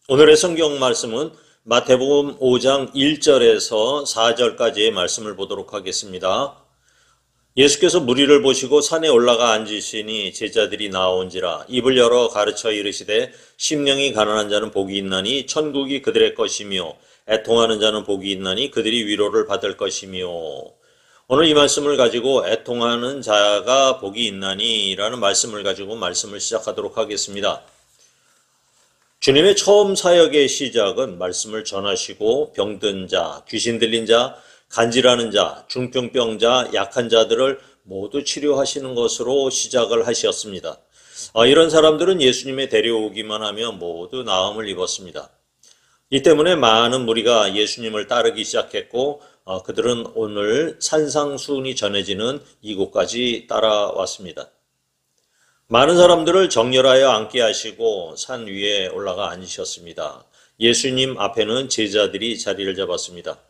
오늘의 성경 말씀은 마태복음 5장 1절에서 4절까지의 말씀을 보도록 하겠습니다. 예수께서 무리를 보시고 산에 올라가 앉으시니 제자들이 나온지라 입을 열어 가르쳐 이르시되 심령이 가난한 자는 복이 있나니 천국이 그들의 것이며 애통하는 자는 복이 있나니 그들이 위로를 받을 것이며. 오늘 이 말씀을 가지고 애통하는 자가 복이 있나니 라는 말씀을 가지고 말씀을 시작하도록 하겠습니다. 주님의 처음 사역의 시작은 말씀을 전하시고 병든 자, 귀신 들린 자, 간질하는 자, 중풍병자, 약한 자들을 모두 치료하시는 것으로 시작을 하셨습니다. 이런 사람들은 예수님의 데려오기만 하면 모두 나음을 입었습니다. 이 때문에 많은 무리가 예수님을 따르기 시작했고 그들은 오늘 산상수훈이 전해지는 이곳까지 따라왔습니다. 많은 사람들을 정렬하여 앉게 하시고 산 위에 올라가 앉으셨습니다. 예수님 앞에는 제자들이 자리를 잡았습니다.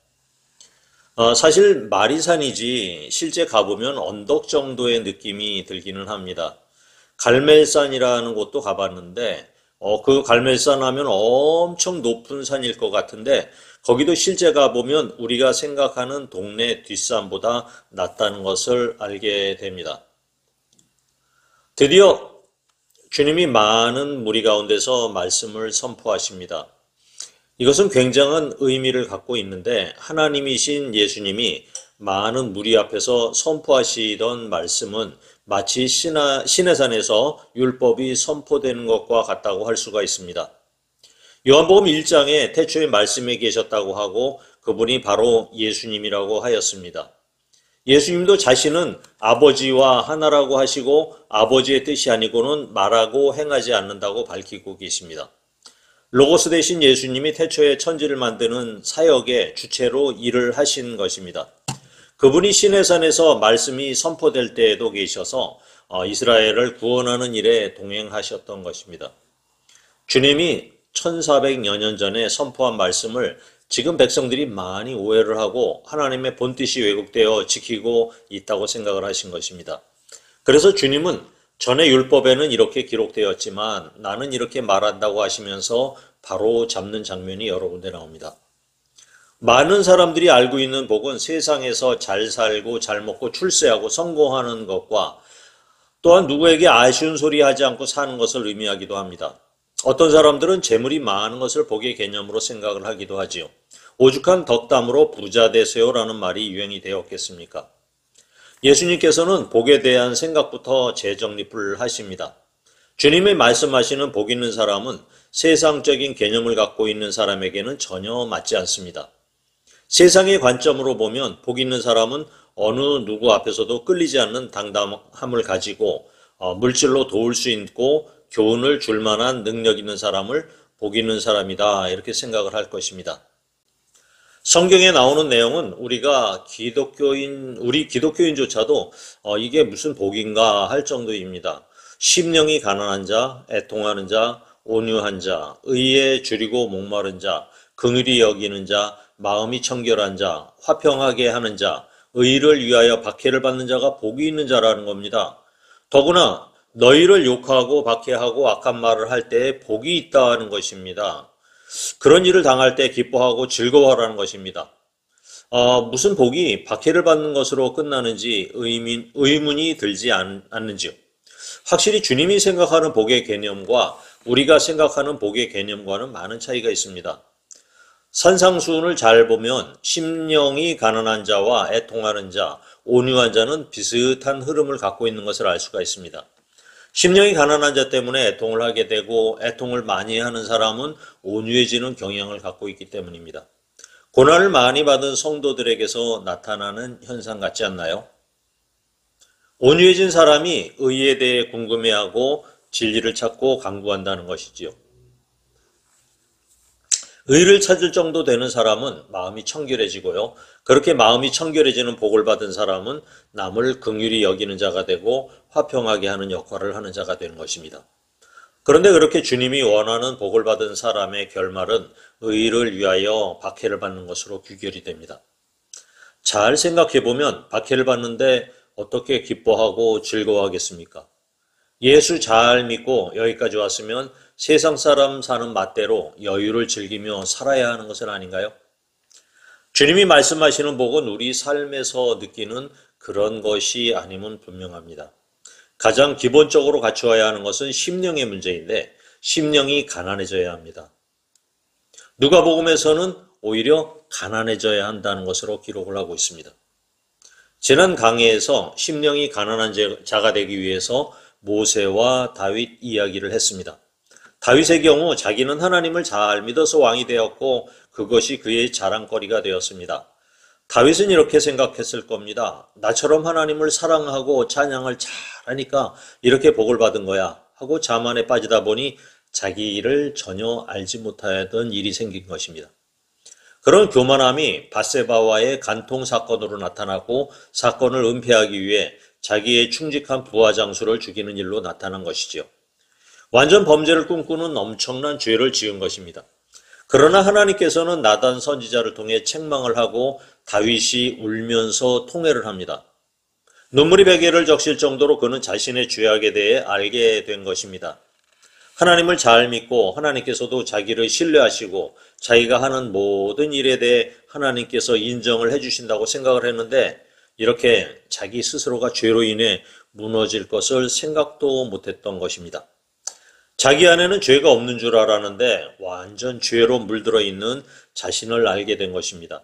사실 말이 산이지 실제 가보면 언덕 정도의 느낌이 들기는 합니다. 갈멜산이라는 곳도 가봤는데 그 갈멜산 하면 엄청 높은 산일 것 같은데 거기도 실제 가보면 우리가 생각하는 동네 뒷산보다 낮다는 것을 알게 됩니다. 드디어 주님이 많은 무리 가운데서 말씀을 선포하십니다. 이것은 굉장한 의미를 갖고 있는데 하나님이신 예수님이 많은 무리 앞에서 선포하시던 말씀은 마치 시내산에서 율법이 선포되는 것과 같다고 할 수가 있습니다. 요한복음 1장에 태초에 말씀에 계셨다고 하고 그분이 바로 예수님이라고 하였습니다. 예수님도 자신은 아버지와 하나라고 하시고 아버지의 뜻이 아니고는 말하고 행하지 않는다고 밝히고 계십니다. 로고스 대신 예수님이 태초에 천지를 만드는 사역의 주체로 일을 하신 것입니다. 그분이 시내산에서 말씀이 선포될 때에도 계셔서 이스라엘을 구원하는 일에 동행하셨던 것입니다. 주님이 1400여 년 전에 선포한 말씀을 지금 백성들이 많이 오해를 하고 하나님의 본뜻이 왜곡되어 지키고 있다고 생각을 하신 것입니다. 그래서 주님은 전에 율법에는 이렇게 기록되었지만 나는 이렇게 말한다고 하시면서 바로 잡는 장면이 여러 군데 나옵니다. 많은 사람들이 알고 있는 복은 세상에서 잘 살고 잘 먹고 출세하고 성공하는 것과 또한 누구에게 아쉬운 소리 하지 않고 사는 것을 의미하기도 합니다. 어떤 사람들은 재물이 많은 것을 복의 개념으로 생각을 하기도 하지요. 오죽한 덕담으로 부자 되세요라는 말이 유행이 되었겠습니까? 예수님께서는 복에 대한 생각부터 재정립을 하십니다. 주님이 말씀하시는 복 있는 사람은 세상적인 개념을 갖고 있는 사람에게는 전혀 맞지 않습니다. 세상의 관점으로 보면 복 있는 사람은 어느 누구 앞에서도 끌리지 않는 당당함을 가지고 물질로 도울 수 있고 교훈을 줄 만한 능력 있는 사람을 복 있는 사람이다 이렇게 생각을 할 것입니다. 성경에 나오는 내용은 우리 기독교인조차도 이게 무슨 복인가 할 정도입니다. 심령이 가난한 자, 애통하는 자, 온유한 자, 의에 줄이고 목마른 자, 긍휼히 여기는 자, 마음이 청결한 자, 화평하게 하는 자, 의를 위하여 박해를 받는 자가 복이 있는 자라는 겁니다. 더구나 너희를 욕하고 박해하고 악한 말을 할 때에 복이 있다는 것입니다. 그런 일을 당할 때 기뻐하고 즐거워하라는 것입니다. 무슨 복이 박해를 받는 것으로 끝나는지 의문이 들지 않는지요. 확실히 주님이 생각하는 복의 개념과 우리가 생각하는 복의 개념과는 많은 차이가 있습니다. 산상수훈을 잘 보면 심령이 가난한 자와 애통하는 자, 온유한 자는 비슷한 흐름을 갖고 있는 것을 알 수가 있습니다. 심령이 가난한 자 때문에 애통을 하게 되고 애통을 많이 하는 사람은 온유해지는 경향을 갖고 있기 때문입니다. 고난을 많이 받은 성도들에게서 나타나는 현상 같지 않나요? 온유해진 사람이 의에 대해 궁금해하고 진리를 찾고 강구한다는 것이지요. 의를 찾을 정도 되는 사람은 마음이 청결해지고요. 그렇게 마음이 청결해지는 복을 받은 사람은 남을 긍휼히 여기는 자가 되고 화평하게 하는 역할을 하는 자가 되는 것입니다. 그런데 그렇게 주님이 원하는 복을 받은 사람의 결말은 의를 위하여 박해를 받는 것으로 귀결이 됩니다. 잘 생각해보면 박해를 받는데 어떻게 기뻐하고 즐거워하겠습니까? 예수 잘 믿고 여기까지 왔으면 세상 사람 사는 맛대로 여유를 즐기며 살아야 하는 것은 아닌가요? 주님이 말씀하시는 복은 우리 삶에서 느끼는 그런 것이 아님은 분명합니다. 가장 기본적으로 갖추어야 하는 것은 심령의 문제인데 심령이 가난해져야 합니다. 누가복음에서는 오히려 가난해져야 한다는 것으로 기록을 하고 있습니다. 지난 강해에서 심령이 가난한 자가 되기 위해서 모세와 다윗 이야기를 했습니다. 다윗의 경우 자기는 하나님을 잘 믿어서 왕이 되었고 그것이 그의 자랑거리가 되었습니다. 다윗은 이렇게 생각했을 겁니다. 나처럼 하나님을 사랑하고 찬양을 잘하니까 이렇게 복을 받은 거야 하고 자만에 빠지다 보니 자기 일을 전혀 알지 못하던 일이 생긴 것입니다. 그런 교만함이 밧세바와의 간통 사건으로 나타났고 사건을 은폐하기 위해 자기의 충직한 부하 장수를 죽이는 일로 나타난 것이지요. 완전 범죄를 꿈꾸는 엄청난 죄를 지은 것입니다. 그러나 하나님께서는 나단 선지자를 통해 책망을 하고 다윗이 울면서 통회를 합니다. 눈물이 베개를 적실 정도로 그는 자신의 죄악에 대해 알게 된 것입니다. 하나님을 잘 믿고 하나님께서도 자기를 신뢰하시고 자기가 하는 모든 일에 대해 하나님께서 인정을 해주신다고 생각을 했는데 이렇게 자기 스스로가 죄로 인해 무너질 것을 생각도 못했던 것입니다. 자기 안에는 죄가 없는 줄 알았는데 완전 죄로 물들어 있는 자신을 알게 된 것입니다.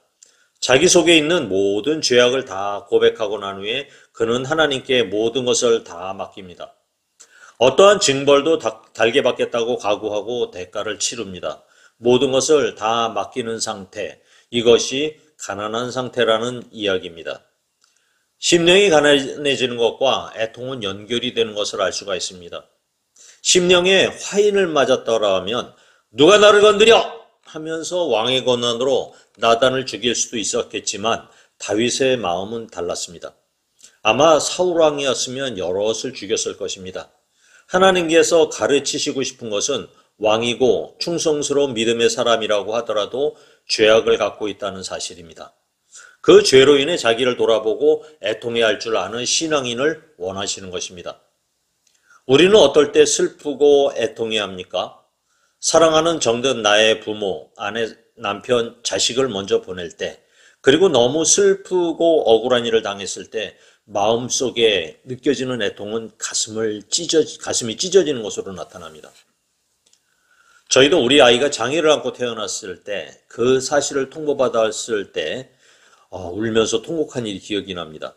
자기 속에 있는 모든 죄악을 다 고백하고 난 후에 그는 하나님께 모든 것을 다 맡깁니다. 어떠한 징벌도 달게 받겠다고 각오하고 대가를 치릅니다. 모든 것을 다 맡기는 상태, 이것이 가난한 상태라는 이야기입니다. 심령이 가난해지는 것과 애통은 연결이 되는 것을 알 수가 있습니다. 심령에 화인을 맞았더라 하면 누가 나를 건드려! 하면서 왕의 권한으로 나단을 죽일 수도 있었겠지만 다윗의 마음은 달랐습니다. 아마 사울 왕이었으면 여럿을 죽였을 것입니다. 하나님께서 가르치시고 싶은 것은 왕이고 충성스러운 믿음의 사람이라고 하더라도 죄악을 갖고 있다는 사실입니다. 그 죄로 인해 자기를 돌아보고 애통해야 할 줄 아는 신앙인을 원하시는 것입니다. 우리는 어떨 때 슬프고 애통해야 합니까? 사랑하는 정든 나의 부모, 아내, 남편, 자식을 먼저 보낼 때, 그리고 너무 슬프고 억울한 일을 당했을 때 마음속에 느껴지는 애통은 가슴이 찢어지는 것으로 나타납니다. 저희도 우리 아이가 장애를 안고 태어났을 때 그 사실을 통보받았을 때 울면서 통곡한 일이 기억이 납니다.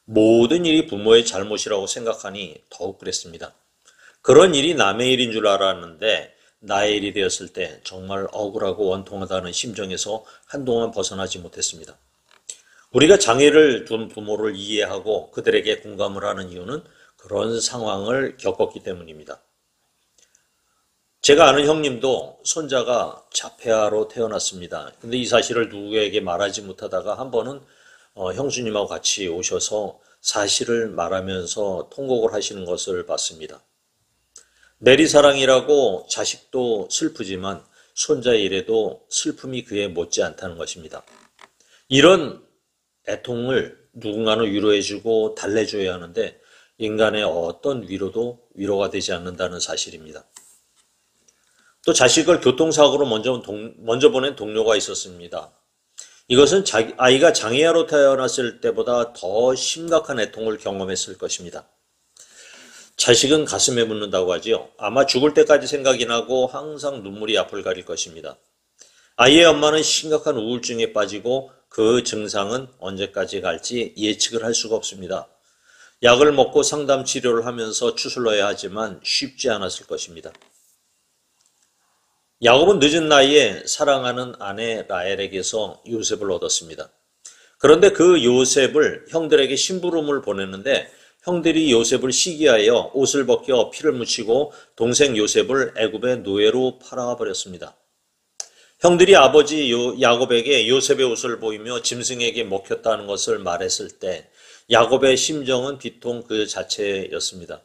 모든 일이 부모의 잘못이라고 생각하니 더욱 그랬습니다. 그런 일이 남의 일인 줄 알았는데 나의 일이 되었을 때 정말 억울하고 원통하다는 심정에서 한동안 벗어나지 못했습니다. 우리가 장애를 둔 부모를 이해하고 그들에게 공감을 하는 이유는 그런 상황을 겪었기 때문입니다. 제가 아는 형님도 손자가 자폐아로 태어났습니다. 근데 이 사실을 누구에게 말하지 못하다가 한 번은 형수님하고 같이 오셔서 사실을 말하면서 통곡을 하시는 것을 봤습니다. 내리사랑이라고 자식도 슬프지만 손자의 일에도 슬픔이 그에 못지 않다는 것입니다. 이런 애통을 누군가는 위로해주고 달래줘야 하는데 인간의 어떤 위로도 위로가 되지 않는다는 사실입니다. 또 자식을 교통사고로 먼저 보낸 동료가 있었습니다. 이것은 아이가 장애아로 태어났을 때보다 더 심각한 애통을 경험했을 것입니다. 자식은 가슴에 묻는다고 하지요. 아마 죽을 때까지 생각이 나고 항상 눈물이 앞을 가릴 것입니다. 아이의 엄마는 심각한 우울증에 빠지고 그 증상은 언제까지 갈지 예측을 할 수가 없습니다. 약을 먹고 상담 치료를 하면서 추슬러야 하지만 쉽지 않았을 것입니다. 야곱은 늦은 나이에 사랑하는 아내 라헬에게서 요셉을 얻었습니다. 그런데 그 요셉을 형들에게 심부름을 보냈는데 형들이 요셉을 시기하여 옷을 벗겨 피를 묻히고 동생 요셉을 애굽의 노예로 팔아버렸습니다. 형들이 아버지 야곱에게 요셉의 옷을 보이며 짐승에게 먹혔다는 것을 말했을 때 야곱의 심정은 비통 그 자체였습니다.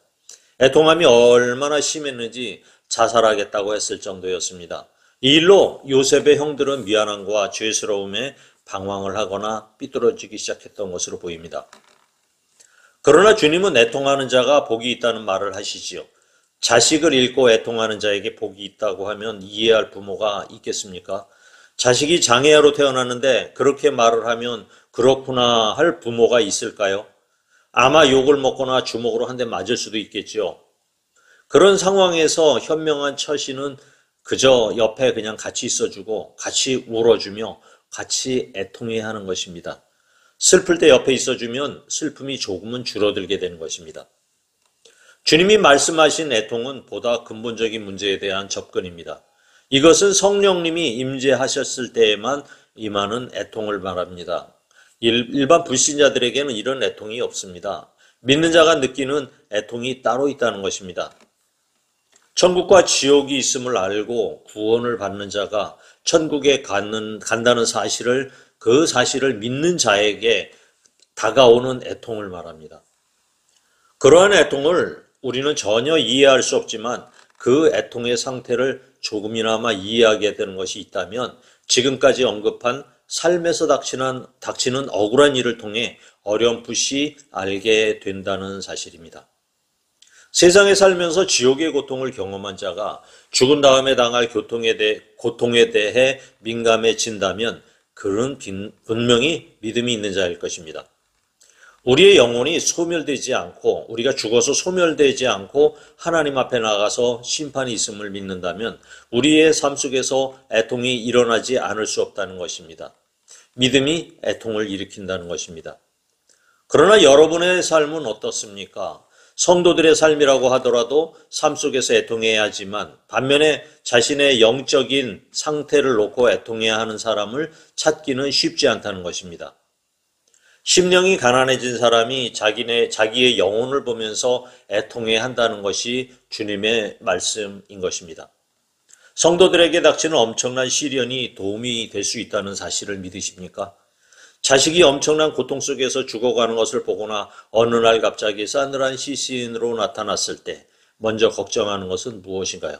애통함이 얼마나 심했는지 자살하겠다고 했을 정도였습니다. 이 일로 요셉의 형들은 미안함과 죄스러움에 방황을 하거나 삐뚤어지기 시작했던 것으로 보입니다. 그러나 주님은 애통하는 자가 복이 있다는 말을 하시지요. 자식을 잃고 애통하는 자에게 복이 있다고 하면 이해할 부모가 있겠습니까? 자식이 장애아로 태어났는데 그렇게 말을 하면 그렇구나 할 부모가 있을까요? 아마 욕을 먹거나 주먹으로 한 대 맞을 수도 있겠죠. 그런 상황에서 현명한 처신은 그저 옆에 그냥 같이 있어주고 같이 울어주며 같이 애통해야 하는 것입니다. 슬플 때 옆에 있어주면 슬픔이 조금은 줄어들게 되는 것입니다. 주님이 말씀하신 애통은 보다 근본적인 문제에 대한 접근입니다. 이것은 성령님이 임재하셨을 때에만 임하는 애통을 말합니다. 일반 불신자들에게는 이런 애통이 없습니다. 믿는 자가 느끼는 애통이 따로 있다는 것입니다. 천국과 지옥이 있음을 알고 구원을 받는 자가 천국에 간다는 사실을, 그 사실을 믿는 자에게 다가오는 애통을 말합니다. 그러한 애통을 우리는 전혀 이해할 수 없지만 그 애통의 상태를 조금이나마 이해하게 되는 것이 있다면 지금까지 언급한 삶에서 닥치는 억울한 일을 통해 어렴풋이 알게 된다는 사실입니다. 세상에 살면서 지옥의 고통을 경험한 자가 죽은 다음에 당할 고통에 대해 민감해진다면 그는 분명히 믿음이 있는 자일 것입니다. 우리의 영혼이 소멸되지 않고 우리가 죽어서 소멸되지 않고 하나님 앞에 나가서 심판이 있음을 믿는다면 우리의 삶 속에서 애통이 일어나지 않을 수 없다는 것입니다. 믿음이 애통을 일으킨다는 것입니다. 그러나 여러분의 삶은 어떻습니까? 성도들의 삶이라고 하더라도 삶 속에서 애통해야 하지만 반면에 자신의 영적인 상태를 놓고 애통해야 하는 사람을 찾기는 쉽지 않다는 것입니다. 심령이 가난해진 사람이 자기의 영혼을 보면서 애통해야 한다는 것이 주님의 말씀인 것입니다. 성도들에게 닥치는 엄청난 시련이 도움이 될 수 있다는 사실을 믿으십니까? 자식이 엄청난 고통 속에서 죽어가는 것을 보거나 어느 날 갑자기 싸늘한 시신으로 나타났을 때 먼저 걱정하는 것은 무엇인가요?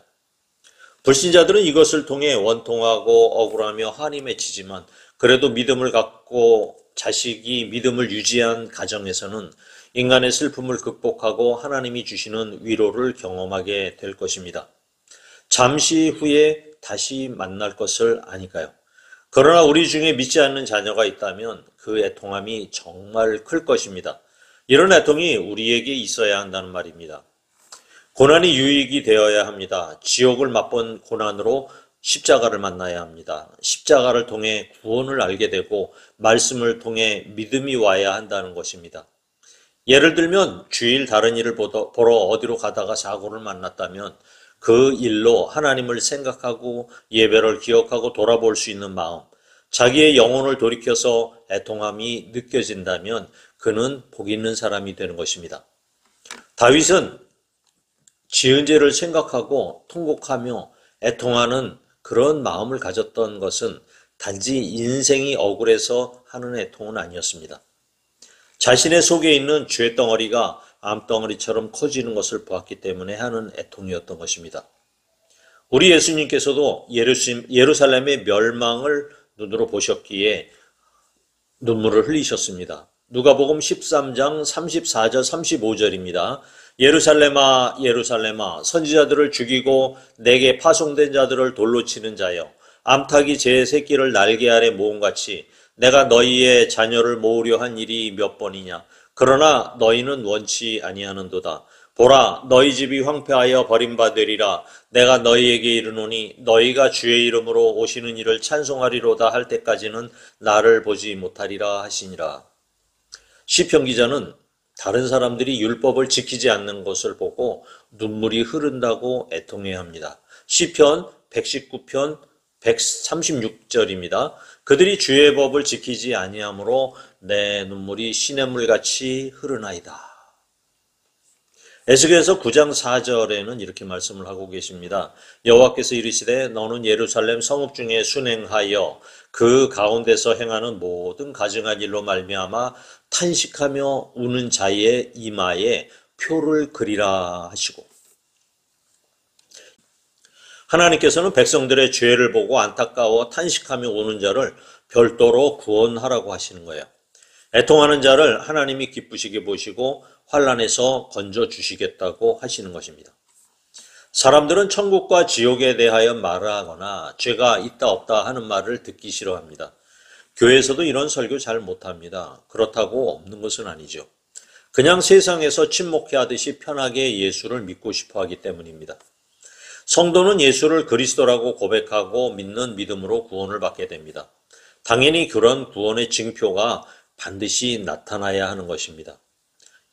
불신자들은 이것을 통해 원통하고 억울하며 한이 맺히지만 그래도 믿음을 갖고 자식이 믿음을 유지한 가정에서는 인간의 슬픔을 극복하고 하나님이 주시는 위로를 경험하게 될 것입니다. 잠시 후에 다시 만날 것을 아니까요. 그러나 우리 중에 믿지 않는 자녀가 있다면 그 애통함이 정말 클 것입니다. 이런 애통이 우리에게 있어야 한다는 말입니다. 고난이 유익이 되어야 합니다. 지옥을 맛본 고난으로 십자가를 만나야 합니다. 십자가를 통해 구원을 알게 되고 말씀을 통해 믿음이 와야 한다는 것입니다. 예를 들면 주일 다른 일을 보러 어디로 가다가 사고를 만났다면 그 일로 하나님을 생각하고 예배를 기억하고 돌아볼 수 있는 마음, 자기의 영혼을 돌이켜서 애통함이 느껴진다면 그는 복 있는 사람이 되는 것입니다. 다윗은 지은 죄를 생각하고 통곡하며 애통하는 그런 마음을 가졌던 것은 단지 인생이 억울해서 하는 애통은 아니었습니다. 자신의 속에 있는 죄 덩어리가 암덩어리처럼 커지는 것을 보았기 때문에 하는 애통이었던 것입니다. 우리 예수님께서도 예루살렘의 멸망을 눈으로 보셨기에 눈물을 흘리셨습니다. 누가복음 13장 34절 35절입니다. 예루살렘아 예루살렘아 선지자들을 죽이고 내게 파송된 자들을 돌로 치는 자여 암탉이 제 새끼를 날개 아래 모음같이 내가 너희의 자녀를 모으려 한 일이 몇 번이냐. 그러나 너희는 원치 아니하는도다. 보라 너희 집이 황폐하여 버림받으리라. 내가 너희에게 이르노니 너희가 주의 이름으로 오시는 이를 찬송하리로다 할 때까지는 나를 보지 못하리라 하시니라. 시편 기자는 다른 사람들이 율법을 지키지 않는 것을 보고 눈물이 흐른다고 애통해야 합니다. 시편 119편 136절입니다. 그들이 주의 법을 지키지 아니하므로 내 눈물이 시냇물같이 흐르나이다. 에스겔서 9장 4절에는 이렇게 말씀을 하고 계십니다. 여호와께서 이르시되 너는 예루살렘 성읍 중에 순행하여 그 가운데서 행하는 모든 가증한 일로 말미암아 탄식하며 우는 자의 이마에 표를 그리라 하시고, 하나님께서는 백성들의 죄를 보고 안타까워 탄식하며 우는 자를 별도로 구원하라고 하시는 거예요. 애통하는 자를 하나님이 기쁘시게 보시고 환난에서 건져주시겠다고 하시는 것입니다. 사람들은 천국과 지옥에 대하여 말하거나 죄가 있다 없다 하는 말을 듣기 싫어합니다. 교회에서도 이런 설교 잘 못합니다. 그렇다고 없는 것은 아니죠. 그냥 세상에서 침묵해 하듯이 편하게 예수를 믿고 싶어 하기 때문입니다. 성도는 예수를 그리스도라고 고백하고 믿는 믿음으로 구원을 받게 됩니다. 당연히 그런 구원의 징표가 반드시 나타나야 하는 것입니다.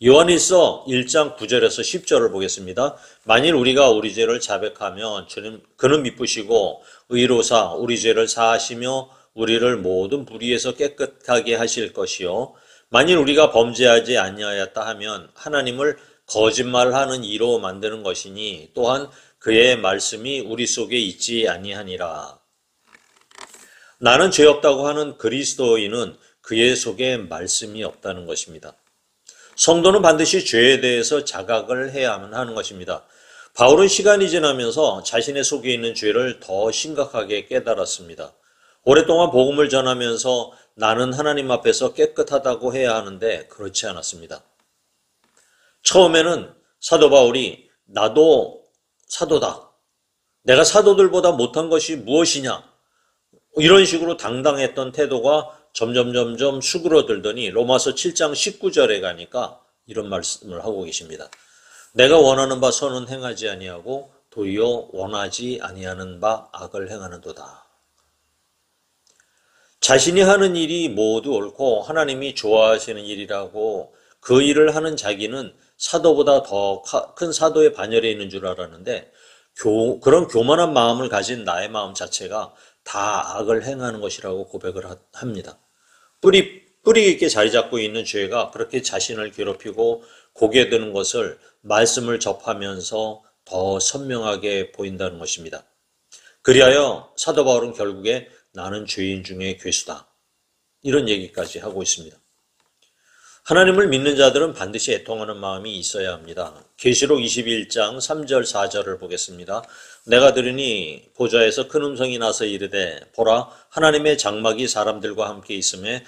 요한일서 1장 9절에서 10절을 보겠습니다. 만일 우리가 우리 죄를 자백하면 그는 미쁘시고 의로사 우리 죄를 사하시며 우리를 모든 불의에서 깨끗하게 하실 것이요 만일 우리가 범죄하지 아니하였다 하면 하나님을 거짓말하는 이로 만드는 것이니 또한 그의 말씀이 우리 속에 있지 아니하니라. 나는 죄 없다고 하는 그리스도인은 그의 속에 말씀이 없다는 것입니다. 성도는 반드시 죄에 대해서 자각을 해야만 하는 것입니다. 바울은 시간이 지나면서 자신의 속에 있는 죄를 더 심각하게 깨달았습니다. 오랫동안 복음을 전하면서 나는 하나님 앞에서 깨끗하다고 해야 하는데 그렇지 않았습니다. 처음에는 사도 바울이 나도 사도다. 내가 사도들보다 못한 것이 무엇이냐. 이런 식으로 당당했던 태도가 점점 수그러들더니 로마서 7장 19절에 가니까 이런 말씀을 하고 계십니다. 내가 원하는 바 선은 행하지 아니하고 도리어 원하지 아니하는 바 악을 행하는도다. 자신이 하는 일이 모두 옳고 하나님이 좋아하시는 일이라고 그 일을 하는 자기는 사도보다 더 큰 사도의 반열에 있는 줄 알았는데 그런 교만한 마음을 가진 나의 마음 자체가 다 악을 행하는 것이라고 고백을 합니다. 뿌리 깊게 자리 잡고 있는 죄가 그렇게 자신을 괴롭히고 고개 드는 것을 말씀을 접하면서 더 선명하게 보인다는 것입니다. 그리하여 사도 바울은 결국에 나는 죄인 중에 괴수다. 이런 얘기까지 하고 있습니다. 하나님을 믿는 자들은 반드시 애통하는 마음이 있어야 합니다. 계시록 21장 3절 4절을 보겠습니다. 내가 들으니 보좌에서 큰 음성이 나서 이르되 보라 하나님의 장막이 사람들과 함께 있음에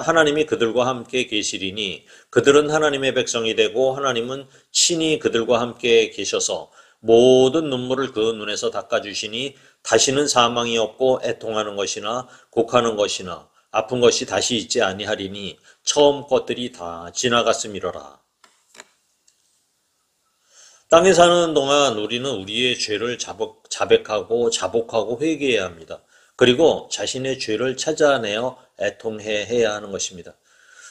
하나님이 그들과 함께 계시리니 그들은 하나님의 백성이 되고 하나님은 친히 그들과 함께 계셔서 모든 눈물을 그 눈에서 닦아주시니 다시는 사망이 없고 애통하는 것이나 곡하는 것이나 아픈 것이 다시 있지 아니하리니 처음 것들이 다 지나갔음이로라. 땅에 사는 동안 우리는 우리의 죄를 자백하고 자복하고 회개해야 합니다. 그리고 자신의 죄를 찾아내어 애통해야 하는 것입니다.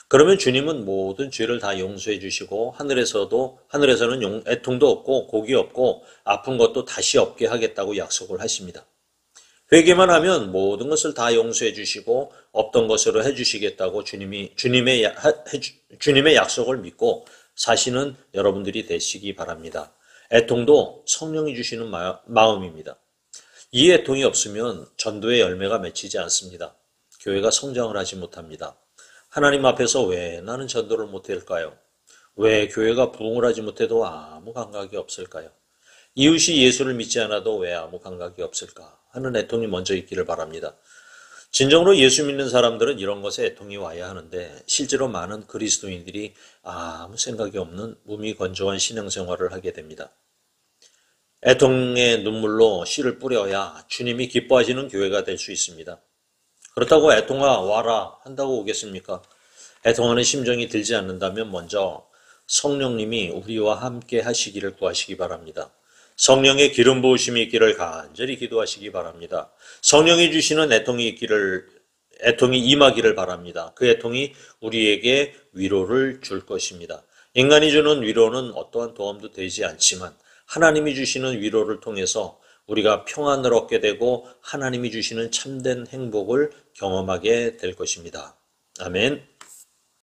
그러면 주님은 모든 죄를 다 용서해 주시고 하늘에서는 애통도 없고 곡이 없고 아픈 것도 다시 없게 하겠다고 약속을 하십니다. 회개만 하면 모든 것을 다 용서해 주시고 없던 것으로 해주시겠다고 주님의 약속을 믿고 사시는 여러분들이 되시기 바랍니다. 애통도 성령이 주시는 마음입니다. 이 애통이 없으면 전도의 열매가 맺히지 않습니다. 교회가 성장을 하지 못합니다. 하나님 앞에서 왜 나는 전도를 못할까요? 왜 교회가 부흥을 하지 못해도 아무 감각이 없을까요? 이웃이 예수를 믿지 않아도 왜 아무 감각이 없을까 하는 애통이 먼저 있기를 바랍니다. 진정으로 예수 믿는 사람들은 이런 것에 애통이 와야 하는데 실제로 많은 그리스도인들이 아무 생각이 없는 무미건조한 신앙생활을 하게 됩니다. 애통의 눈물로 씨를 뿌려야 주님이 기뻐하시는 교회가 될 수 있습니다. 그렇다고 애통아 와라 한다고 오겠습니까? 애통하는 심정이 들지 않는다면 먼저 성령님이 우리와 함께 하시기를 구하시기 바랍니다. 성령의 기름 부으심이 있기를 간절히 기도하시기 바랍니다. 성령이 주시는 애통이 임하기를 바랍니다. 그 애통이 우리에게 위로를 줄 것입니다. 인간이 주는 위로는 어떠한 도움도 되지 않지만 하나님이 주시는 위로를 통해서 우리가 평안을 얻게 되고 하나님이 주시는 참된 행복을 경험하게 될 것입니다. 아멘.